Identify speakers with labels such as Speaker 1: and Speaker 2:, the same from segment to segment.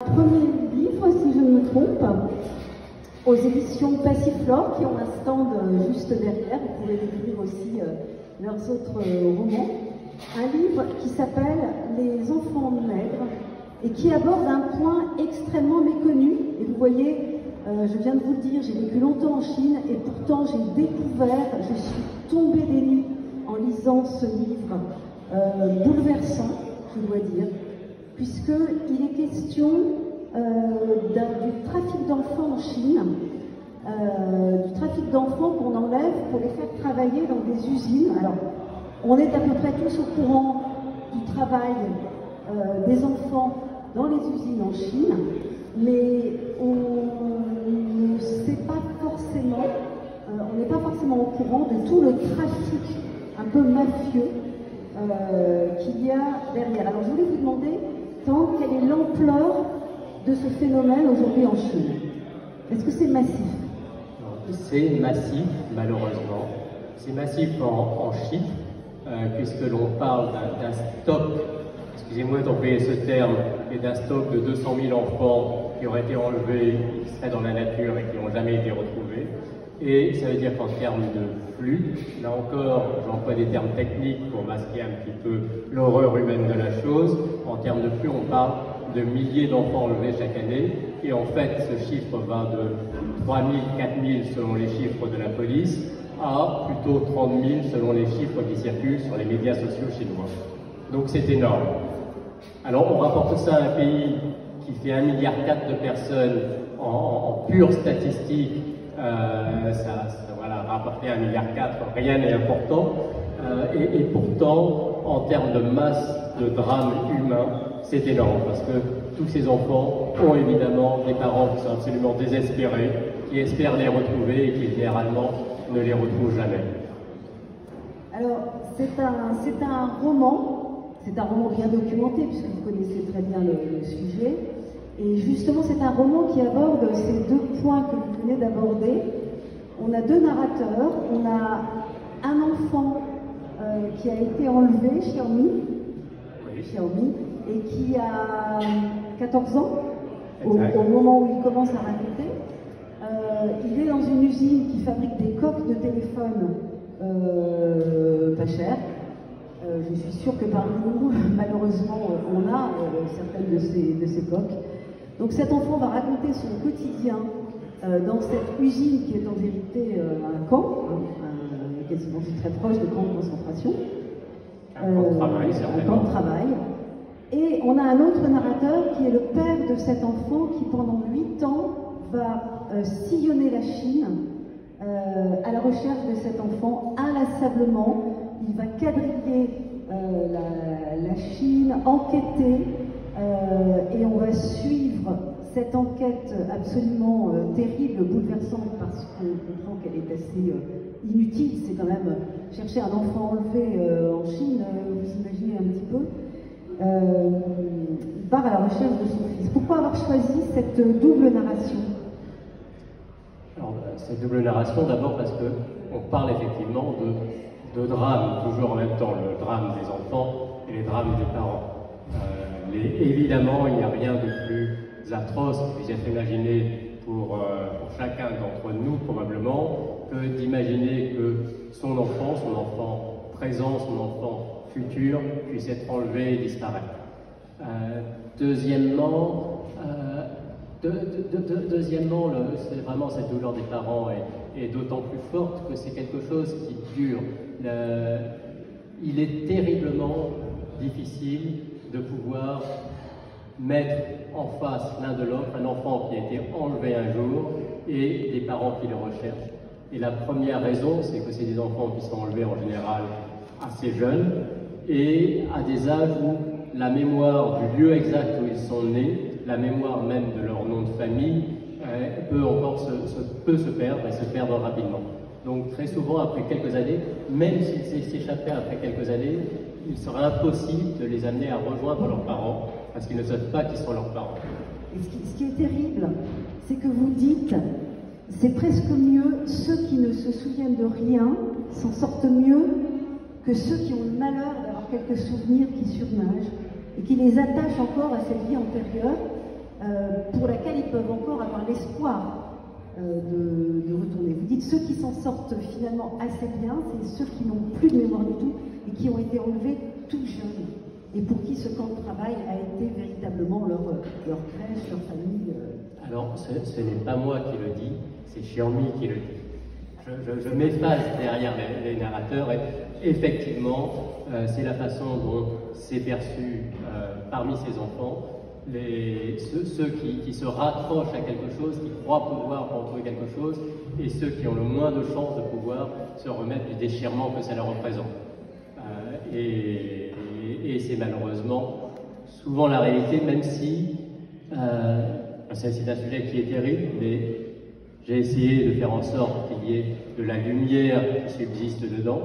Speaker 1: Premier livre, si je ne me trompe, aux éditions Passiflore, qui ont un stand juste derrière. Vous pouvez découvrir aussi leurs autres romans. Un livre qui s'appelle Les enfants maigres et qui aborde un point extrêmement méconnu. Et vous voyez, je viens de vous le dire, j'ai vécu longtemps en Chine et pourtant j'ai découvert, je suis tombée des nues en lisant ce livre bouleversant, je dois dire, puisqu'il est question du trafic d'enfants en Chine, du trafic d'enfants qu'on enlève pour les faire travailler dans des usines. Alors, on est à peu près tous au courant du travail des enfants dans les usines en Chine, mais on ne sait pas forcément, on n'est pas forcément au courant de tout le trafic un peu mafieux qu'il y a derrière. Alors, je voulais vous demander, quelle est l'ampleur de ce phénomène aujourd'hui en Chine? Est-ce que c'est massif?
Speaker 2: C'est massif, malheureusement. C'est massif en chiffres, puisque l'on parle d'un stock, excusez-moi d'employer ce terme, mais d'un stock de 200 000 enfants qui auraient été enlevés, qui seraient dans la nature et qui n'ont jamais été retrouvés. Et ça veut dire qu'en termes de flux, là encore, j'emploie des termes techniques pour masquer un petit peu l'horreur humaine de la chose. En termes de flux, on parle de milliers d'enfants enlevés chaque année. Et en fait, ce chiffre va de 3 000, 4 000 selon les chiffres de la police, à plutôt 30 000 selon les chiffres qui circulent sur les médias sociaux chinois. Donc c'est énorme. Alors on rapporte ça à un pays qui fait 1,4 milliard de personnes en pure statistique. Voilà, rapporter 1,4 milliard, rien n'est important. Et pourtant, en termes de masse de drame humain, c'est énorme, parce que tous ces enfants ont évidemment des parents qui sont absolument désespérés, qui espèrent les retrouver et qui généralement ne les retrouvent jamais.
Speaker 1: Alors, c'est un roman bien documenté, puisque vous connaissez très bien le sujet. Et justement, c'est un roman qui aborde ces deux points que vous venez d'aborder. On a deux narrateurs. On a un enfant qui a été enlevé, Xiaomi, et qui a 14 ans, au moment où il commence à raconter. Il est dans une usine qui fabrique des coques de téléphone pas chères. Je suis sûre que parmi nous, malheureusement, on a certaines de ces coques. Donc cet enfant va raconter son quotidien dans cette usine qui est en vérité un camp, quasiment très proche de camps de concentration.
Speaker 2: Un camp de travail, certainement.
Speaker 1: Un camp de travail. Et on a un autre narrateur qui est le père de cet enfant qui, pendant 8 ans, va sillonner la Chine à la recherche de cet enfant inlassablement. Il va quadriller la Chine, enquêter, et on va suivre cette enquête absolument terrible, bouleversante, parce qu'on comprend qu'elle est assez inutile. C'est quand même chercher un enfant enlevé en Chine, vous imaginez un petit peu. Il part à la recherche de son fils. Pourquoi avoir choisi cette double narration?
Speaker 2: Alors, cette double narration, d'abord parce qu'on parle effectivement de drames, toujours en même temps, le drame des enfants et les drames des parents. Évidemment, il n'y a rien de plus atroce qui puisse être imaginé pour chacun d'entre nous, probablement, que d'imaginer que son enfant présent, son enfant futur, puisse être enlevé et disparaître. Deuxièmement, c'est vraiment cette douleur des parents est d'autant plus forte que c'est quelque chose qui dure. Il est terriblement difficile de pouvoir mettre en face l'un de l'autre un enfant qui a été enlevé un jour et des parents qui le recherchent. Et la première raison, c'est que c'est des enfants qui sont enlevés en général assez jeunes et à des âges où la mémoire du lieu exact où ils sont nés, la mémoire même de leur nom de famille, peut se perdre et se perdre rapidement. Donc très souvent, après quelques années, même s'ils s'échappaient après quelques années, il serait impossible de les amener à rejoindre leurs parents, parce qu'ils ne savent pas qui sont leurs parents.
Speaker 1: Et ce qui est terrible, c'est que vous dites, c'est presque mieux, ceux qui ne se souviennent de rien s'en sortent mieux que ceux qui ont le malheur d'avoir quelques souvenirs qui surnagent et qui les attachent encore à cette vie antérieure. espoir de retourner. Vous dites ceux qui s'en sortent finalement assez bien, c'est ceux qui n'ont plus de mémoire du tout et qui ont été enlevés tout jeunes et pour qui ce camp de travail a été véritablement leur crèche, leur famille.
Speaker 2: Alors, ce n'est pas moi qui le dis, c'est Xiaomi qui le dit. Je m'efface derrière les narrateurs et effectivement, c'est la façon dont c'est perçu parmi ces enfants. Ceux qui se raccrochent à quelque chose, qui croient pouvoir retrouver quelque chose, et ceux qui ont le moins de chances de pouvoir se remettre du déchirement que ça leur représente. Et c'est malheureusement souvent la réalité, même si c'est un sujet qui est terrible, mais j'ai essayé de faire en sorte qu'il y ait de la lumière qui subsiste dedans.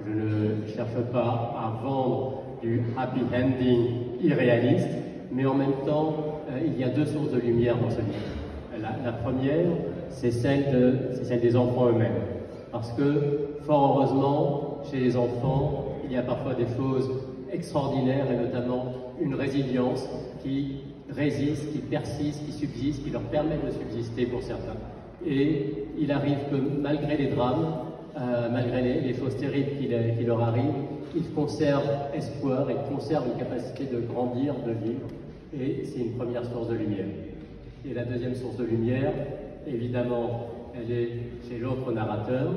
Speaker 2: Je ne cherche pas à vendre du happy ending irréaliste, mais en même temps, il y a deux sources de lumière dans ce livre. La première, c'est celle des enfants eux-mêmes. Parce que, fort heureusement, chez les enfants, il y a parfois des choses extraordinaires, et notamment une résilience qui résiste, qui persiste, qui subsiste, qui leur permet de subsister pour certains. Et il arrive que malgré les drames, malgré les choses terribles qui leur arrivent, ils conservent espoir et conservent une capacité de grandir, de vivre. Et c'est une première source de lumière. Et la deuxième source de lumière, évidemment, elle est chez l'autre narrateur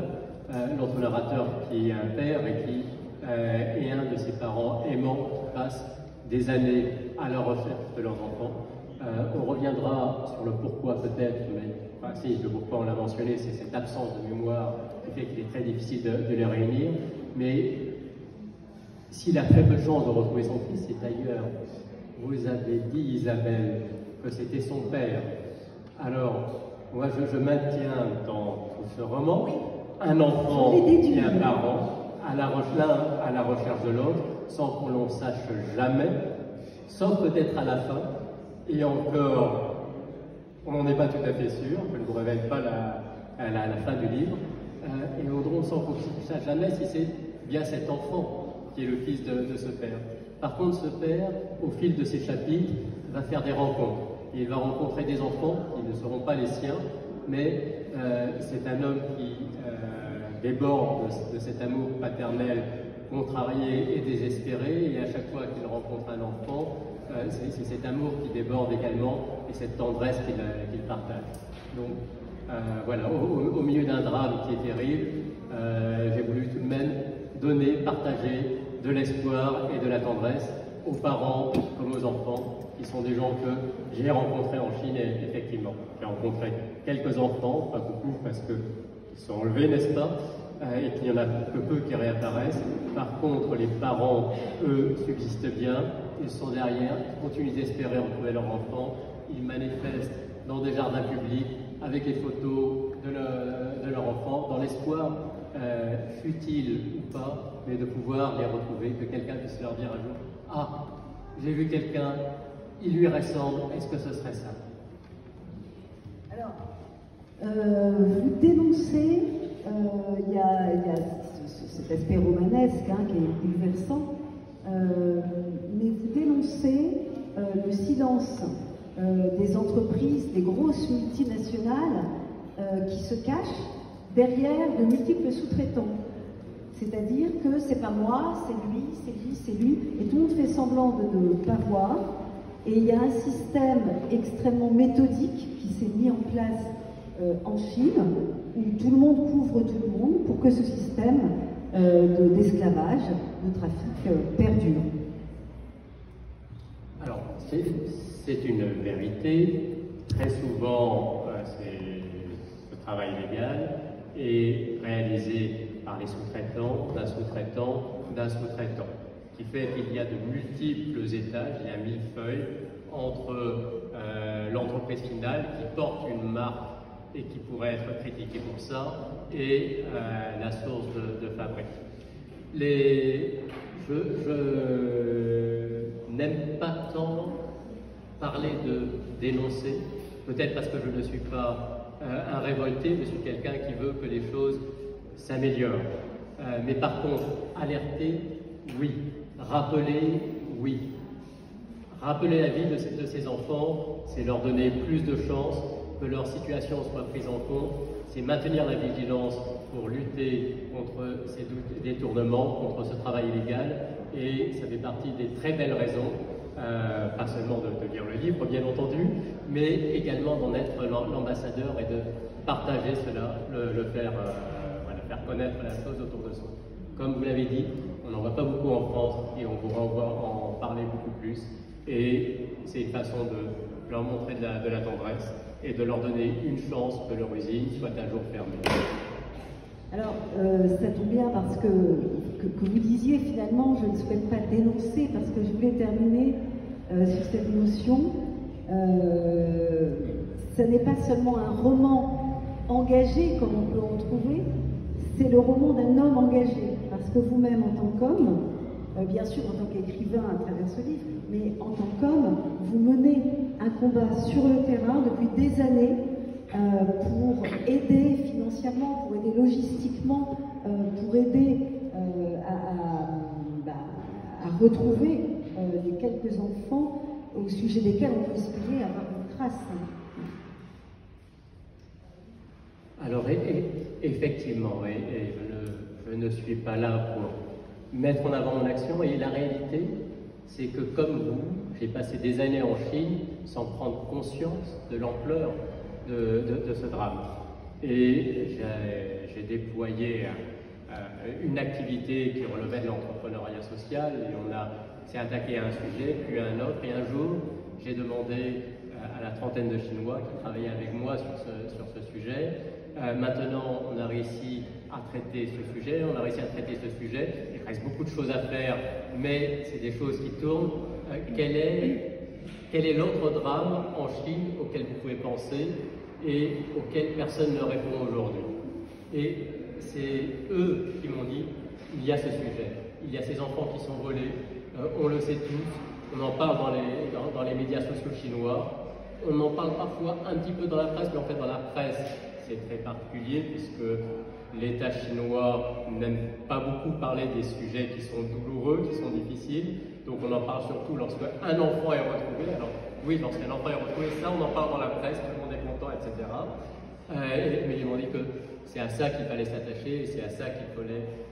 Speaker 2: qui est un père et qui est un de ses parents aimants qui passe des années à la recherche de leurs enfants. On reviendra sur le pourquoi peut-être, mais enfin, si le pourquoi on l'a mentionné, c'est cette absence de mémoire qui fait qu'il est très difficile de les réunir. Mais s'il a très peu de chance de retrouver son fils, c'est ailleurs. Vous avez dit, Isabelle, que c'était son père. Alors, moi je maintiens dans ce roman un enfant et un parent l'un à la recherche de l'autre, sans qu'on l'on sache jamais, sauf peut-être à la fin. Et encore, on n'en est pas tout à fait sûr, je ne vous révèle pas la fin du livre. Et on sans qu'on ne sache jamais si c'est bien cet enfant qui est le fils de ce père. Par contre, ce père, au fil de ces chapitres, va faire des rencontres. Il va rencontrer des enfants qui ne seront pas les siens, mais c'est un homme qui déborde de cet amour paternel contrarié et désespéré, et à chaque fois qu'il rencontre un enfant, c'est cet amour qui déborde également et cette tendresse qu'il partage. Donc voilà, au milieu d'un drame qui est terrible, j'ai voulu tout de même donner, partager de l'espoir et de la tendresse aux parents comme aux enfants, qui sont des gens que j'ai rencontrés en Chine, et effectivement, j'ai rencontré quelques enfants, pas beaucoup parce qu'ils sont enlevés, n'est-ce pas, et qu'il y en a que peu qui réapparaissent. Par contre, les parents, eux, subsistent bien, ils sont derrière, ils continuent d'espérer retrouver leur enfant, ils manifestent dans des jardins publics, avec des photos de leur enfant, dans l'espoir, futile ou pas, mais de pouvoir les retrouver, que quelqu'un puisse leur dire un jour « Ah, j'ai vu quelqu'un, il lui ressemble, est-ce que ce serait ça ?»
Speaker 1: Alors, vous dénoncez, il y a cet aspect romanesque qui est bouleversant, mais vous dénoncez le silence des entreprises, des grosses multinationales qui se cachent derrière de multiples sous-traitants. C'est-à-dire que c'est pas moi, c'est lui, c'est lui, c'est lui, et tout le monde fait semblant de ne pas voir. Et il y a un système extrêmement méthodique qui s'est mis en place en Chine, où tout le monde couvre tout le monde pour que ce système d'esclavage, de trafic perdure.
Speaker 2: Alors, c'est une vérité. Très souvent, ce travail légal est réalisé par les sous-traitants, d'un sous-traitant, d'un sous-traitant, qui fait qu'il y a de multiples étages, il y a un millefeuille entre l'entreprise finale qui porte une marque et qui pourrait être critiquée pour ça, et la source de fabrique. Je n'aime pas tant parler de dénoncer, peut-être parce que je ne suis pas un révolté, je suis quelqu'un qui veut que les choses s'améliorent. Mais par contre, alerter, oui. Rappeler, oui. Rappeler la vie de ces enfants, c'est leur donner plus de chance que leur situation soit prise en compte, c'est maintenir la vigilance pour lutter contre ces détournements, contre ce travail illégal, et ça fait partie des très belles raisons, pas seulement de lire le livre, bien entendu, mais également d'en être l'ambassadeur et de partager cela, faire connaître la chose autour de soi. Comme vous l'avez dit, on n'en voit pas beaucoup en France et on pourra en parler beaucoup plus. Et c'est une façon de leur montrer de la tendresse et de leur donner une chance que leur usine soit un jour fermée.
Speaker 1: Alors, ça tombe bien parce que vous disiez finalement, je ne souhaite pas dénoncer parce que je voulais terminer sur cette notion. Ce n'est pas seulement un roman engagé comme on peut en trouver, c'est le roman d'un homme engagé. Parce que vous-même, en tant qu'homme, bien sûr en tant qu'écrivain à travers ce livre, mais en tant qu'homme, vous menez un combat sur le terrain depuis des années pour aider financièrement, pour aider logistiquement, pour aider à retrouver les quelques enfants au sujet desquels on peut espérer avoir une trace.
Speaker 2: Alors, effectivement, je ne suis pas là pour mettre en avant mon action, et la réalité, c'est que comme vous, j'ai passé des années en Chine sans prendre conscience de l'ampleur de ce drame. Et j'ai déployé une activité qui relevait de l'entrepreneuriat social, et on s'est attaqué à un sujet, puis à un autre, et un jour, j'ai demandé à la trentaine de Chinois qui travaillaient avec moi sur ce sujet. Maintenant, on a réussi à traiter ce sujet, il reste beaucoup de choses à faire, mais c'est des choses qui tournent. Quel est l'autre drame en Chine auquel vous pouvez penser et auquel personne ne répond aujourd'hui? Et c'est eux qui m'ont dit, il y a ce sujet, il y a ces enfants qui sont volés, on le sait tous, on en parle dans les médias sociaux chinois, on en parle parfois un petit peu dans la presse, mais en fait dans la presse, c'est très particulier puisque l'État chinois n'aime pas beaucoup parler des sujets qui sont douloureux, qui sont difficiles. Donc on en parle surtout lorsqu'un enfant est retrouvé. Alors oui, lorsqu'un enfant est retrouvé, ça on en parle dans la presse, tout le monde est content, etc. Mais ils m'ont dit que c'est à ça qu'il fallait s'attacher, et c'est à ça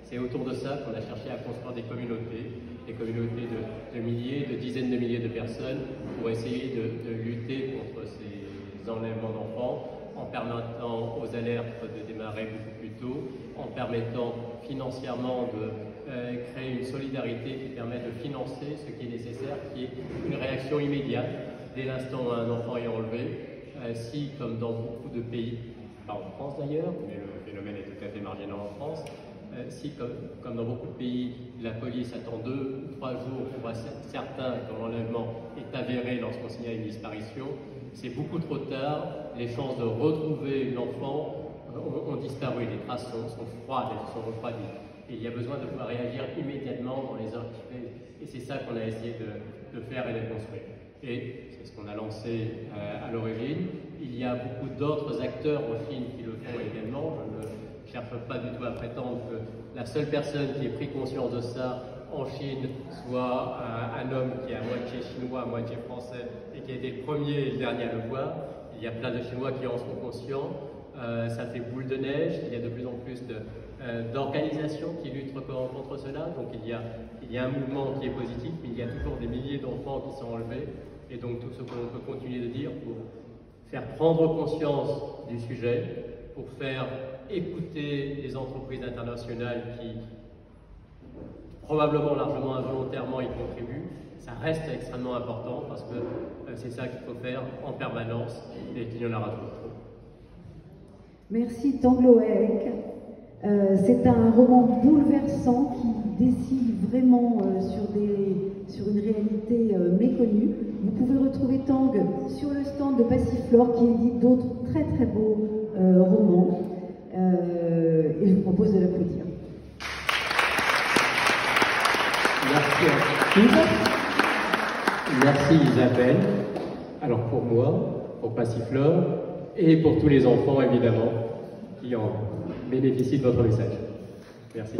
Speaker 2: c'est autour de ça qu'on a cherché à construire des communautés de milliers, de dizaines de milliers de personnes pour essayer de lutter contre ces enlèvements d'enfants, en permettant aux alertes de démarrer beaucoup plus tôt, en permettant financièrement de créer une solidarité qui permet de financer ce qui est nécessaire, qui est une réaction immédiate dès l'instant où un enfant est enlevé. Si, comme dans beaucoup de pays, pas en France d'ailleurs, mais le phénomène est tout à fait marginal en France, si, comme dans beaucoup de pays, la police attend 2 ou 3 jours pour être certain que l'enlèvement est avéré lorsqu'on signale une disparition, c'est beaucoup trop tard. Les chances de retrouver l'enfant ont disparu, les traces sont froides, elles sont refroidies. Et il y a besoin de pouvoir réagir immédiatement dans les heures qui suivent. Et c'est ça qu'on a essayé de faire et de construire. Et c'est ce qu'on a lancé à l'origine. Il y a beaucoup d'autres acteurs en Chine qui le font également. Je ne cherche pas du tout à prétendre que la seule personne qui ait pris conscience de ça en Chine soit un homme qui est à moitié chinois, à moitié français, et qui a été le premier et le dernier à le voir. Il y a plein de Chinois qui en sont conscients. Ça fait boule de neige. Il y a de plus en plus d'organisations qui luttent contre cela. Donc il y a un mouvement qui est positif, mais il y a toujours des milliers d'enfants qui sont enlevés. Et donc tout ce qu'on peut continuer de dire pour faire prendre conscience du sujet, pour faire écouter les entreprises internationales qui, probablement largement involontairement, y contribuent, ça reste extrêmement important parce que c'est ça qu'il faut faire en permanence et qu'il y en aura toujours trop.
Speaker 1: Merci Tanglo Ek. C'est un roman bouleversant qui dessine vraiment sur une réalité méconnue. Vous pouvez retrouver Tang sur le stand de Passiflore qui édite d'autres très très beaux romans. Et je vous propose de l'applaudir.
Speaker 2: Merci à tous. Merci Isabelle. Alors pour moi, pour Passiflore et pour tous les enfants évidemment qui en bénéficient de votre message. Merci.